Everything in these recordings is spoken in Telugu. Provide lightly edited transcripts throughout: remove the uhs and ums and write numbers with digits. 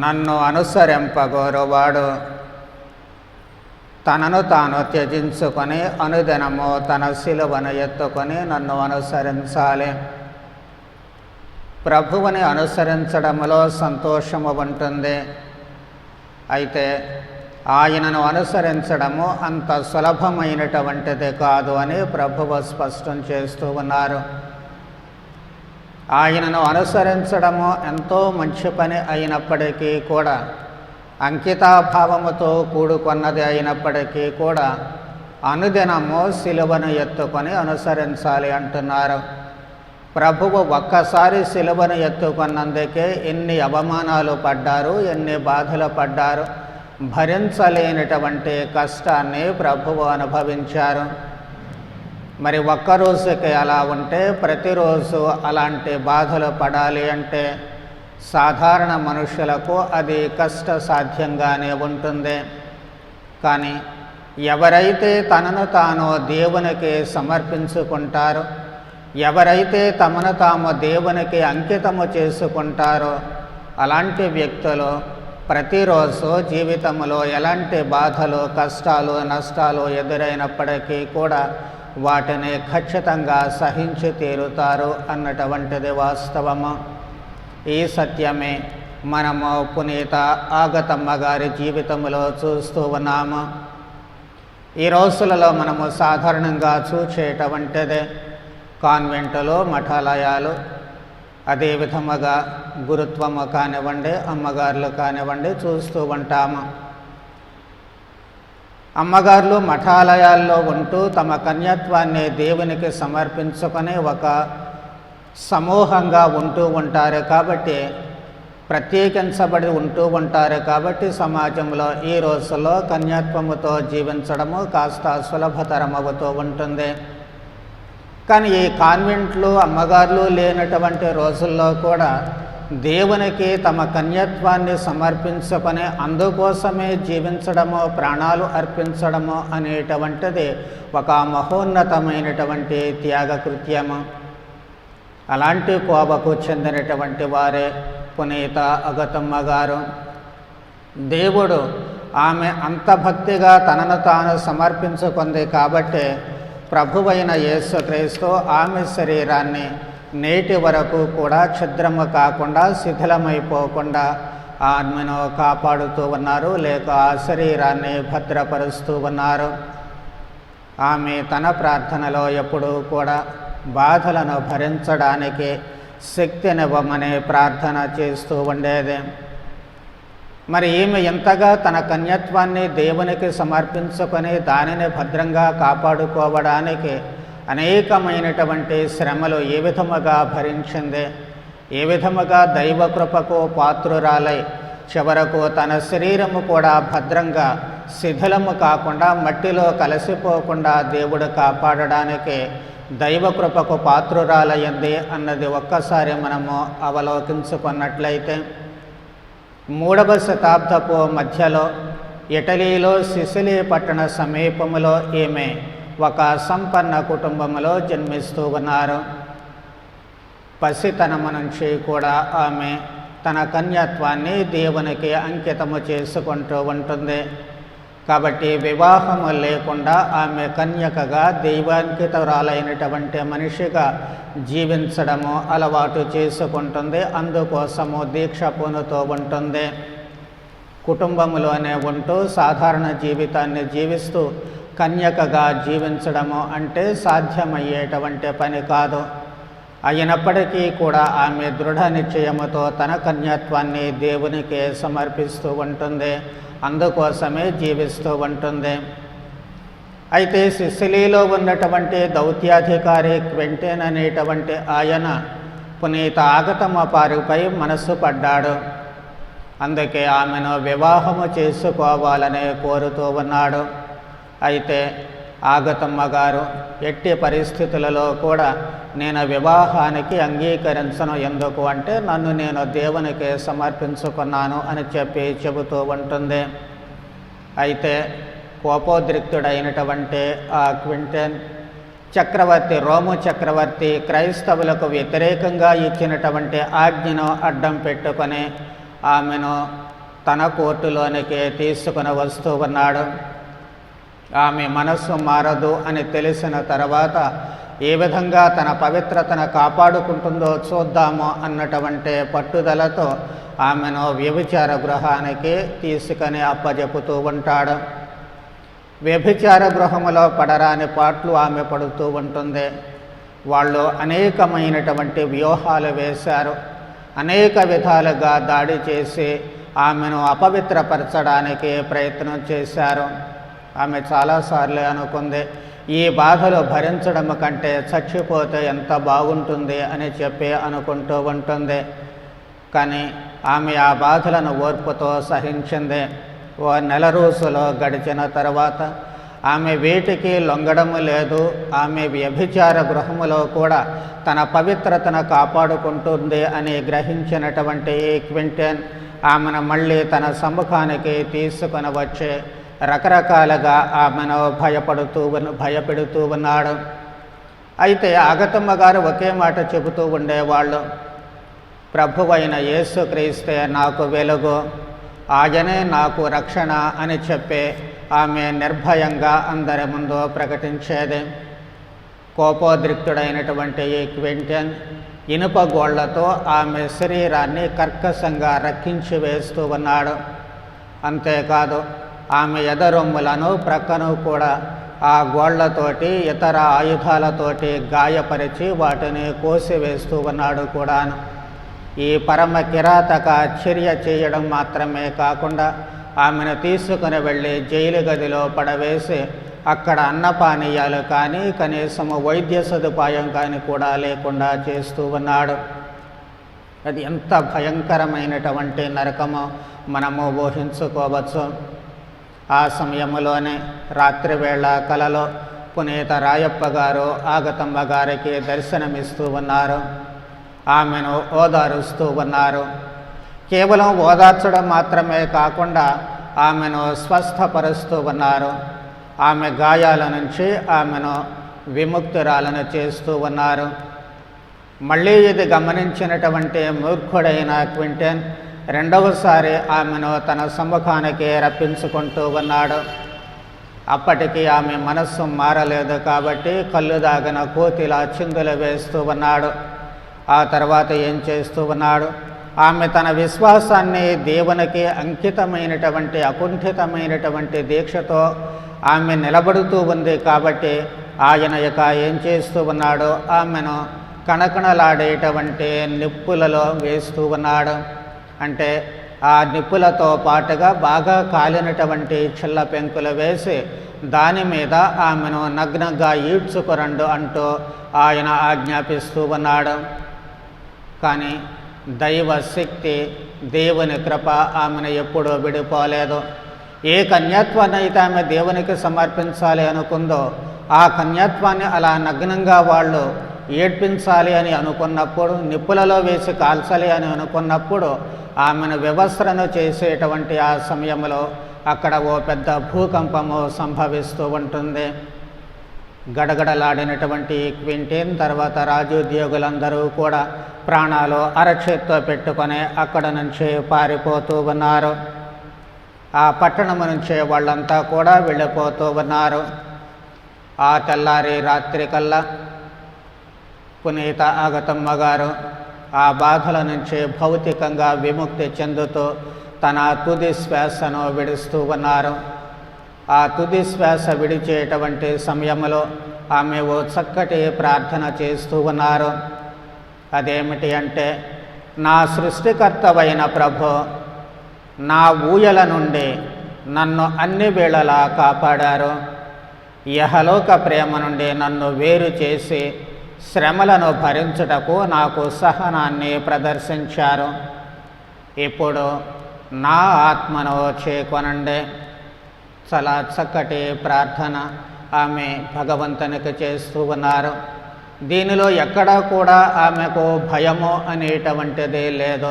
నన్ను అనుసరింపగోరువాడు తనను తాను త్యజించుకొని అనుదినము తన శిలువను ఎత్తుకొని నన్ను అనుసరించాలి. ప్రభువుని అనుసరించడంలో సంతోషము ఉంటుంది. అయితే ఆయనను అనుసరించడము అంత సులభమైనటువంటిది కాదు అని ప్రభువు స్పష్టం చేస్తూ ఉన్నారు. ఆయనను అనుసరించడము ఎంతో మంచి పని అయినప్పటికీ కూడా, అంకితాభావముతో కూడుకున్నది అయినప్పటికీ కూడా అనుదినము శిలువను ఎత్తుకొని అనుసరించాలి అంటున్నారు. ప్రభువు ఒక్కసారి శిలువను ఎత్తుకున్నందుకే ఎన్ని అవమానాలు పడ్డారు, ఎన్ని బాధలు పడ్డారు, భరించలేనటువంటి కష్టాన్ని ప్రభువు అనుభవించారు. మరి ఒక్కరోజుకి అలా ఉంటే ప్రతిరోజు అలాంటి బాధలు పడాలి అంటే సాధారణ మనుషులకు అది కష్టసాధ్యంగానే ఉంటుంది. కానీ ఎవరైతే తనను తాను దేవునికి సమర్పించుకుంటారో, ఎవరైతే తమను తాము దేవునికి అంకితము చేసుకుంటారో అలాంటి వ్యక్తులు ప్రతిరోజు జీవితంలో ఎలాంటి బాధలు, కష్టాలు, నష్టాలు ఎదురైనప్పటికీ కూడా వాటిని ఖచ్చితంగా సహించి తీరుతారు అన్నటువంటిది వాస్తవము. ఈ సత్యమే మనము పునీత ఆగతమ్మ గారి జీవితంలో చూస్తూ ఉన్నాము. ఈ రోజులలో మనము సాధారణంగా చూసేటువంటిదే కాన్వెంటులు, మఠాలయాలు, అదేవిధముగా గురుత్వము కానివ్వండి, అమ్మగారులు కానివ్వండి చూస్తూ ఉంటాము. అమ్మగారులు మఠాలయాల్లో ఉంటూ తమ కన్యత్వాన్ని దేవునికి సమర్పించుకొని ఒక సమూహంగా ఉంటూ ఉంటారు కాబట్టి, ప్రత్యేకించబడి ఉంటూ ఉంటారు కాబట్టి సమాజంలో ఈ రోజుల్లో కన్యత్వముతో జీవించడము కాస్త సులభతరమవుతూ ఉంటుంది. కానీ ఈ కాన్వెంట్లు, అమ్మగారులు లేనటువంటి రోజుల్లో కూడా దేవునికి తమ కన్యత్వాన్ని సమర్పించుకొని అందుకోసమే జీవించడము, ప్రాణాలు అర్పించడము అనేటువంటిది ఒక మహోన్నతమైనటువంటి త్యాగకృత్యము. అలాంటి కోవకు చెందినటువంటి వారే పునీత అగతమ్మ గారు. దేవుడు ఆమె అంత భక్తిగా తనను తాను సమర్పించుకుంది కాబట్టి ప్రభువైన యేసుక్రీస్తు ఆమె శరీరాన్ని నేటి వరకు కూడా ఛిద్రము కాకుండా, శిథిలమైపోకుండా ఆమెను కాపాడుతూ ఉన్నారు, లేక ఆ శరీరాన్ని భద్రపరుస్తూ ఉన్నారు. ఆమె తన ప్రార్థనలో ఎప్పుడూ కూడా బాధలను భరించడానికి శక్తినివ్వమని ప్రార్థన చేస్తూ ఉండేది. మరి ఈమె ఎంతగా తన కన్యత్వాన్ని దేవునికి సమర్పించుకొని దానిని భద్రంగా కాపాడుకోవడానికి అనేకమైనటువంటి శ్రమలు ఏ విధముగా భరించింది, ఏ విధముగా దైవకృపకు పాత్రురాలై చివరకు తన శరీరము కూడా భద్రంగా శిథిలము కాకుండా, మట్టిలో కలిసిపోకుండా దేవుడు కాపాడడానికి దైవకృపకు పాత్రురాలయ్యింది అన్నది ఒక్కసారి మనము అవలోకించుకున్నట్లయితే, 3వ శతాబ్దపు మధ్యలో ఇటలీలో సిసిలీ పట్టణ సమీపంలో ఈమె ఒక సంపన్న కుటుంబంలో జన్మిస్తూ ఉన్నారు. పసితనము నుంచి కూడా ఆమె తన కన్యత్వాన్ని దేవునికి అంకితము చేసుకుంటూ ఉంటుంది. కాబట్టి వివాహము లేకుండా ఆమె కన్యకగా దైవాంకితురాలైనటువంటి మనిషిగా జీవించడము అలవాటు చేసుకుంటుంది. అందుకోసము దీక్ష పూనుతూ ఉంటుంది. కుటుంబంలోనే ఉంటూ సాధారణ జీవితాన్ని జీవిస్తూ కన్యకగా జీవించడము అంటే సాధ్యమయ్యేటువంటి పని కాదు. అయినప్పటికీ కూడా ఆమె దృఢ నిశ్చయముతో తన కన్యత్వాన్ని దేవునికి సమర్పిస్తూ ఉంటుంది. అందుకోసమే జీవిస్తూ ఉంటుంది. అయితే సిసిలీలో ఉన్నటువంటి దౌత్యాధికారి క్వింటెన్ అనేటువంటి ఆయన పునీత ఆగతమ్మ వారిపై మనసు పడ్డాడు. అందుకే ఆమెను వివాహము చేసుకోవాలని కోరుతూ ఉన్నాడు. అయితే ఆగతమ్మ గారు ఎట్టి పరిస్థితులలో కూడా నేను వివాహానికి అంగీకరించను, ఎందుకు అంటే నన్ను నేను దేవునికి సమర్పించుకున్నాను అని చెబుతూ ఉంటుంది. అయితే కోపోద్రిక్తుడైనటువంటి ఆ క్వింటెన్ చక్రవర్తి, రోము చక్రవర్తి క్రైస్తవులకు వ్యతిరేకంగా ఇచ్చినటువంటి ఆజ్ఞను అడ్డం పెట్టుకొని ఆమెను తన కోర్టులోనికి తీసుకుని వస్తూ ఉన్నాడు. ఆమె మనస్సు మారదు అని తెలిసిన తర్వాత ఏ విధంగా తన పవిత్రతను కాపాడుకుంటుందో చూద్దాము అన్నటువంటి పట్టుదలతో ఆమెను వ్యభిచార గృహానికి తీసుకొని అప్పజెపుతూ ఉంటాడు. వ్యభిచార గృహములో పడరాని పాటలు ఆమె పడుతూ ఉంటుంది. వాళ్ళు అనేకమైనటువంటి వ్యూహాలు వేశారు, అనేక విధాలుగా దాడి చేసి ఆమెను అపవిత్రపరచడానికి ప్రయత్నం చేశారు. ఆమె చాలాసార్లు అనుకుంది, ఈ బాధలు భరించడం కంటే చచ్చిపోతే ఎంత బాగుంటుంది అని చెప్పి అనుకుంటూ ఉంటుంది. కానీ ఆమె ఆ బాధలను ఓర్పుతో సహించింది. ఓ నెల రోజులు గడిచిన తర్వాత ఆమె వేటికి లొంగడము లేదు. ఆమె వ్యభిచార గృహములో కూడా తన పవిత్రతను కాపాడుకుంటుంది అని గ్రహించినటువంటి క్వింటన్ ఆమెను మళ్ళీ తన సముఖానికి తీసుకొని వచ్చి రకరకాలుగా ఆమెను భయపెడుతూ ఉన్నాడు. అయితే ఆగతమ్మ గారు ఒకే మాట చెబుతూ ఉండేవాళ్ళు, ప్రభువైన యేసుక్రీస్తే నాకు వెలుగు, ఆయనే నాకు రక్షణ అని చెప్పి ఆమె నిర్భయంగా అందరి ముందు ప్రకటించేది. కోపోద్రిక్తుడైనటువంటి ఈ క్వింటన్ ఇనుప గోళ్లతో ఆమె శరీరాన్ని కర్కశంగా రక్కించి వేస్తూ ఉన్నాడు. అంతేకాదు ఆమె ఎదరొమ్ములను ప్రక్కను కూడా ఆ గోళ్లతోటి ఇతర ఆయుధాలతోటి గాయపరిచి వాటిని కోసివేస్తూ ఉన్నాడు కూడాను. ఈ పరమ కిరాతక చర్య చేయడం మాత్రమే కాకుండా ఆమెను తీసుకుని వెళ్ళి జైలు గదిలో పడవేసి అక్కడ అన్నపానీయాలు కానీ కనీసము వైద్య సదుపాయం కానీ కూడా లేకుండా చేస్తూ ఉన్నాడు. అది ఎంత భయంకరమైనటువంటి నరకమో మనము ఊహించుకోవచ్చు. ఆ సమయంలోనే రాత్రివేళ కలలో పునీత రాయప్ప గారు ఆగతమ్మ గారికి దర్శనమిస్తూ ఉన్నారు. ఆమెను ఓదారుస్తూ ఉన్నారు. కేవలం ఓదార్చడం మాత్రమే కాకుండా ఆమెను స్వస్థపరుస్తూ ఉన్నారు. ఆమె గాయాల నుంచి ఆమెను విముక్తురాలను చేస్తూ ఉన్నారు. మళ్ళీ ఇది గమనించినటువంటి మూర్ఖుడైన క్వింటన్ రెండవసారి ఆమెను తన సముఖానికి రప్పించుకుంటూ ఉన్నాడు. అప్పటికి ఆమె మనస్సు మారలేదు కాబట్టి కళ్ళు దాగిన కోతిలా చిందులు వేస్తూ ఉన్నాడు. ఆ తర్వాత ఏం చేస్తూ ఉన్నాడు? ఆమె తన విశ్వాసాన్ని దేవునికి అంకితమైనటువంటి అకుంఠితమైనటువంటి దీక్షతో ఆమె నిలబడుతూ ఉంది కాబట్టి ఆయన ఇక ఏం చేస్తూ ఉన్నాడో ఆమెను కణకణలాడేటువంటి నిప్పులలో వేస్తూ ఉన్నాడు. అంటే ఆ నిప్పులతో పాటుగా బాగా కాలినటువంటి చిల్ల పెంకులు వేసి దాని మీద ఆమెను నగ్నంగా ఈడ్చుకురండు అంటూ ఆయన ఆజ్ఞాపిస్తూ ఉన్నాడు. కానీ దైవ శక్తి, దేవుని కృప ఆమెను ఎప్పుడూ విడిపోలేదు. ఏ కన్యత్వాన్ని అయితే ఆమె దేవునికి సమర్పించాలి అనుకుందో ఆ కన్యత్వాన్ని అలా నగ్నంగా వాళ్ళు ఏడ్పించాలి అని అనుకున్నప్పుడు, నిప్పులలో వేసి కాల్చాలి అని అనుకున్నప్పుడు ఆమెను వివస్త్రను చేసేటువంటి ఆ సమయంలో అక్కడ ఓ పెద్ద భూకంపము సంభవిస్తూ ఉంటుంది. గడగడలాడినటువంటి క్వింటన్ తర్వాత రాజోద్యోగులందరూ కూడా ప్రాణాలు అరచేత్తో పెట్టుకొని అక్కడ నుంచి పారిపోతూ ఉన్నారు. ఆ పట్టణం నుంచి వాళ్ళంతా కూడా వెళ్ళిపోతూ ఉన్నారు. ఆ తెల్లారి రాత్రికల్లా పునీత ఆగతమ్మ గారు ఆ బాధల నుంచి భౌతికంగా విముక్తి చెందుతూ తన తుది శ్వాసను విడుస్తూ ఉన్నారు. ఆ తుది శ్వాస విడిచేటువంటి సమయంలో ఆమె ఓ చక్కటి ప్రార్థన చేస్తూ ఉన్నారు. అదేమిటి అంటే, నా సృష్టికర్తవైన ప్రభు, నా ఊయల నుండి నన్ను అన్ని వేళలా కాపాడారు. యహలోక ప్రేమ నుండి నన్ను వేరు చేసి శ్రమలను భరించుటకు నాకు సహనాన్ని ప్రదర్శించారు. ఇప్పుడు నా ఆత్మను చేకొనండి. చాలా చక్కటి ప్రార్థన ఆమె భగవంతునికి చేస్తూ ఉన్నారు. దీనిలో ఎక్కడా కూడా ఆమెకు భయము అనేటువంటిది లేదు.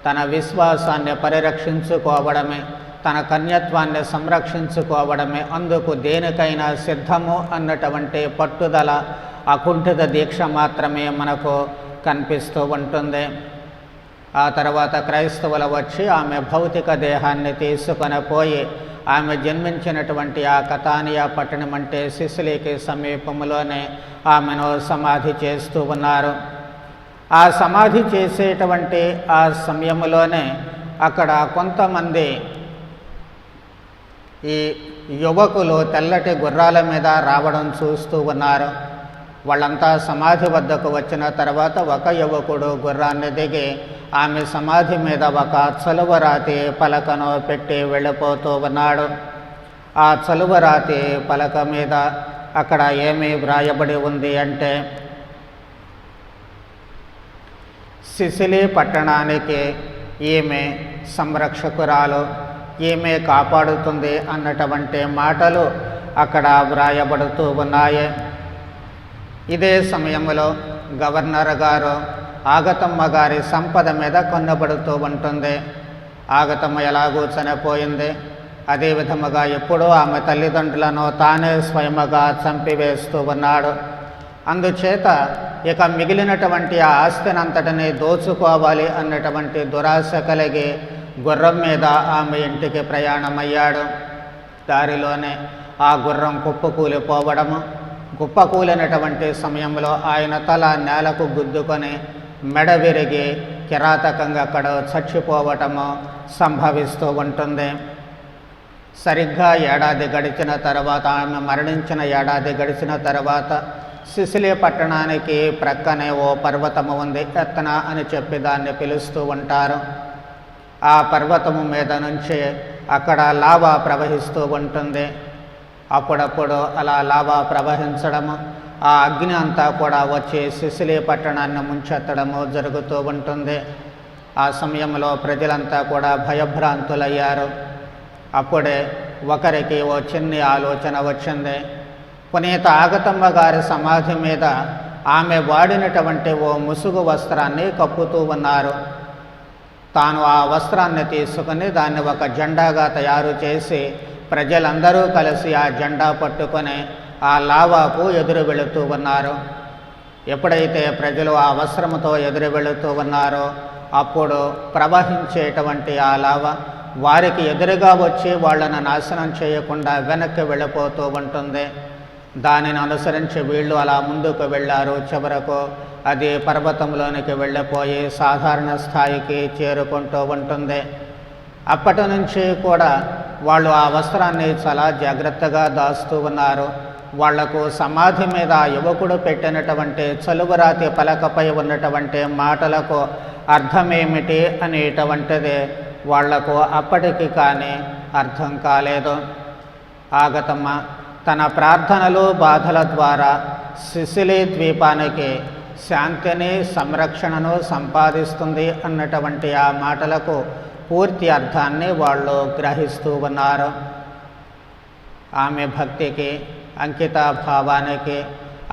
తన విశ్వాసాన్ని పరిరక్షించుకోవడమే, తన కన్యత్వాన్ని సంరక్షించుకోవడమే అందుకు దేనికైనా సిద్ధము అన్నటువంటి పట్టుదల, అకుంఠిత దీక్ష మాత్రమే మనకు కనిపిస్తూ ఉంటుంది. ఆ తర్వాత క్రైస్తవులు వచ్చి ఆమె భౌతిక దేహాన్ని తీసుకొని పోయి ఆమె జన్మించినటువంటి ఆ కతానియా పట్టణం అంటే సిసిలీకి సమీపంలోనే ఆమెను సమాధి చేస్తూ ఉన్నారు. ఆ సమాధి చేసేటువంటి ఆ సమయంలోనే అక్కడ కొంతమంది ఈ యువకులు తెల్లటి గుర్రాల మీద రావడం చూస్తూ ఉన్నారు. వాళ్ళంతా సమాధి వద్దకు వచ్చిన తర్వాత ఒక యువకుడు గుర్రాన్ని దిగి ఆమె సమాధి మీద ఒక చలువరాతి పలకను పెట్టి వెళ్ళిపోతూ ఉన్నాడు. ఆ చలువరాతి పలక మీద అక్కడ ఏమి వ్రాయబడి ఉంది అంటే, సిసిలీ పట్టణానికి ఈమె సంరక్షకురాలు, ఈమె కాపాడుతుంది అన్నటువంటి మాటలు అక్కడ వ్రాయబడుతూ ఉన్నాయి. ఇదే సమయంలో గవర్నర్ గారు ఆగతమ్మ గారి సంపద మీద కొన్నబడుతూ ఉంటుంది. ఆగతమ్మ ఎలాగూ చనిపోయింది, అదే విధముగా ఎప్పుడూ ఆమె తల్లిదండ్రులను తానే స్వయముగా చంపివేస్తూ ఉన్నాడు. అందుచేత ఇక మిగిలినటువంటి ఆ ఆస్తినంతటిని దోచుకోవాలి అన్నటువంటి దురాశ కలిగి గుర్రం మీద ఆమె ఇంటికి ప్రయాణమయ్యాడు. దారిలోనే ఆ గుర్రం కుప్పకూలిపోవడము, కుప్పకూలినటువంటి సమయంలో ఆయన తల నేలకు గుద్దుకొని మెడ విరిగి కిరాతకంగా అక్కడ చచ్చిపోవటము సంభవిస్తూ ఉంటుంది. సరిగ్గా ఏడాది గడిచిన తర్వాత, ఆమె మరణించిన ఏడాది గడిచిన తర్వాత సిసిలీ పట్టణానికి ప్రక్కనే ఓ పర్వతము ఉంది, ఎత్తనా అని చెప్పి దాన్ని పిలుస్తూ ఉంటారు. ఆ పర్వతము మీద నుంచి అక్కడ లావా ప్రవహిస్తూ ఉంటుంది. అప్పుడప్పుడు అలా లావా ప్రవహించడము, ఆ అగ్ని అంతా కూడా వచ్చి సిసిలీ పట్టణాన్ని ముంచెత్తడము జరుగుతూ ఉంటుంది. ఆ సమయంలో ప్రజలంతా కూడా భయభ్రాంతులయ్యారు. అప్పుడే ఒకరికి ఓ చిన్ని ఆలోచన వచ్చింది. పునీత ఆగతమ్మ గారి సమాధి మీద ఆమె వాడినటువంటి ఓ ముసుగు వస్త్రాన్ని కప్పుతూ ఉన్నారు. తాను ఆ వస్త్రాన్ని తీసుకుని దాన్ని ఒక జెండాగా తయారు చేసి ప్రజలందరూ కలిసి ఆ జెండా పట్టుకొని ఆ లావాకు ఎదురు వెళుతూ ఉన్నారు. ఎప్పుడైతే ప్రజలు ఆ వస్త్రముతో ఎదురు వెళుతూ ఉన్నారో అప్పుడు ప్రవహించేటువంటి ఆ లావ వారికి ఎదురుగా వచ్చి వాళ్ళను నాశనం చేయకుండా వెనక్కి వెళ్ళిపోతూ ఉంటుంది. దానిని అనుసరించి వీళ్ళు అలా ముందుకు వెళ్ళారు. చివరకు అది పర్వతంలోనికి వెళ్ళిపోయి సాధారణ స్థాయికి చేరుకుంటూ ఉంటుంది. అప్పటి నుంచి కూడా వాళ్ళు ఆ వస్త్రాన్ని చాలా జాగ్రత్తగా దాస్తూ ఉన్నారు. వాళ్లకు సమాధి మీద ఆ యువకుడు పెట్టినటువంటి చలువరాతి పలకపై ఉన్నటువంటి మాటలకు అర్థమేమిటి అనేటువంటిది వాళ్లకు అప్పటికి కానీ అర్థం కాలేదు. ఆగతమ్మ తన ప్రార్థనలు బాధల ద్వారా సిసిలీ ద్వీపానికి శాంతిని సంరక్షణను సంపాదిస్తుంది అన్నటువంటి ఆ మాటలకు పూర్తి అర్థాన్ని వాళ్ళు గ్రహిస్తూ ఉన్నారు. ఆమె భక్తికి, అంకితాభావానికి,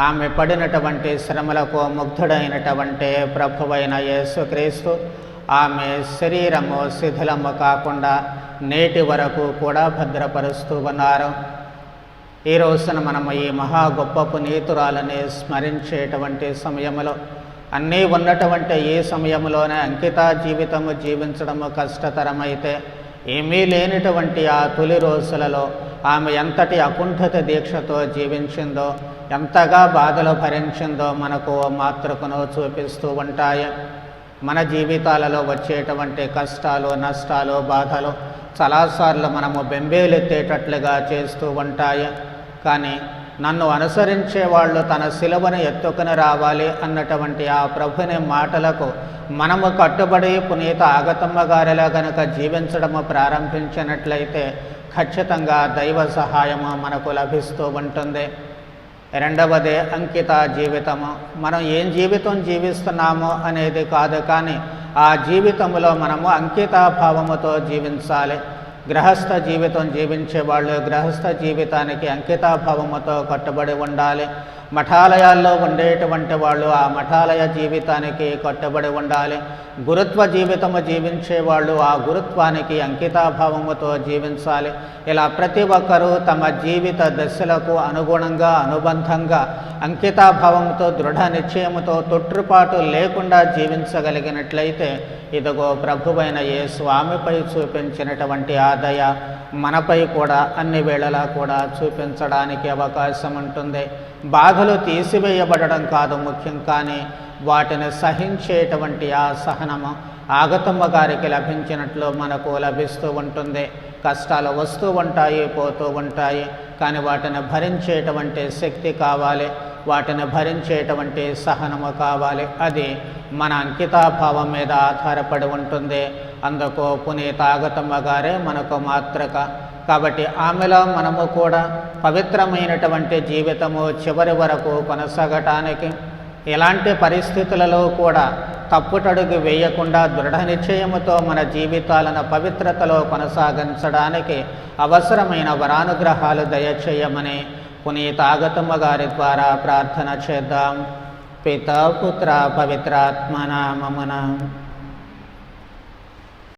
ఆమె పడినటువంటి శ్రమలకు ముగ్ధుడైనటువంటి ప్రభువైన యేసుక్రీస్తు ఆమె శరీరము శిథిలము కాకుండా నేటి వరకు కూడా భద్రపరుస్తూ ఉన్నారు. ఈ రోజున మనము ఈ మహా గొప్ప పునీతురాలని స్మరించేటువంటి సమయంలో, అన్నీ ఉన్నటువంటి ఈ సమయంలోనే అంకిత జీవితము జీవించడము కష్టతరమైతే, ఏమీ లేనిటువంటి ఆ తొలి రోజులలో ఆమె ఎంతటి అకుంఠిత దీక్షతో జీవించిందో, ఎంతగా బాధలు భరించిందో మనకు మాతృకను చూపిస్తూ ఉంటాయి. మన జీవితాలలో వచ్చేటువంటి కష్టాలు, నష్టాలు, బాధలు చాలాసార్లు మనము బెంబేలెత్తేటట్లుగా చేస్తూ ఉంటాయి. కానీ నన్ను అనుసరించే వాళ్ళు తన శిలువను ఎత్తుకుని రావాలి అన్నటువంటి ఆ ప్రభుని మాటలకు మనము కట్టుబడి పునీత ఆగతమ్మ గారిలా గనక జీవించడము ప్రారంభించినట్లయితే ఖచ్చితంగా దైవ సహాయము మనకు లభిస్తూ ఉంటుంది. రెండవది అంకిత జీవితము. మనం ఏం జీవితం జీవిస్తున్నామో అనేది కాదు, కానీ ఆ జీవితంలో మనము అంకితాభావముతో జీవించాలి. గృహస్థ జీవితం జీవించే వాళ్ళు గృహస్థ జీవితానికి అంకితాభావముతో కట్టుబడి ఉండాలి. మఠాలయాల్లో ఉండేటువంటి వాళ్ళు ఆ మఠాలయ జీవితానికి కట్టుబడి ఉండాలి. గురుత్వ జీవితము జీవించేవాళ్ళు ఆ గురుత్వానికి అంకితాభావముతో జీవించాలి. ఇలా ప్రతి ఒక్కరూ తమ జీవిత దశలకు అనుగుణంగా అనుబంధంగా అంకితాభావంతో దృఢ నిశ్చయముతో తొట్టుపాటు లేకుండా జీవించగలిగినట్లయితే ఇదిగో ప్రభువైన ఏ స్వామిపై చూపించినటువంటి ఆ దయ మనపై కూడా అన్ని వేళలా కూడా చూపించడానికి అవకాశం ఉంటుంది. బాధలు తీసివేయబడడం కాదు ముఖ్యం, కానీ వాటిని సహించేటువంటి ఆ సహనము ఆగతమ్మ గారికి లభించినట్లు మనకు లభిస్తూ ఉంటుంది. కష్టాలు వస్తూ ఉంటాయి, పోతూ ఉంటాయి, కానీ వాటిని భరించేటువంటి శక్తి కావాలి, వాటిని భరించేటువంటి సహనము కావాలి. అది మన అంకితాభావం మీద ఆధారపడి ఉంటుంది. అందుకు పునీత ఆగతమ్మ గారే మనకు మాతృక. కాబట్టి ఆమెలో మనము కూడా పవిత్రమైనటువంటి జీవితము చివరి వరకు కొనసాగటానికి, ఎలాంటి పరిస్థితులలో కూడా తప్పుటడుగు వేయకుండా దృఢ నిశ్చయముతో మన జీవితాలను పవిత్రతలో కొనసాగించడానికి అవసరమైన వరానుగ్రహాలు దయచేయమని పునీత ఆగతమ్మ గారి ద్వారా ప్రార్థన చేద్దాం. పితా పుత్ర పవిత్రాత్మ నామమున.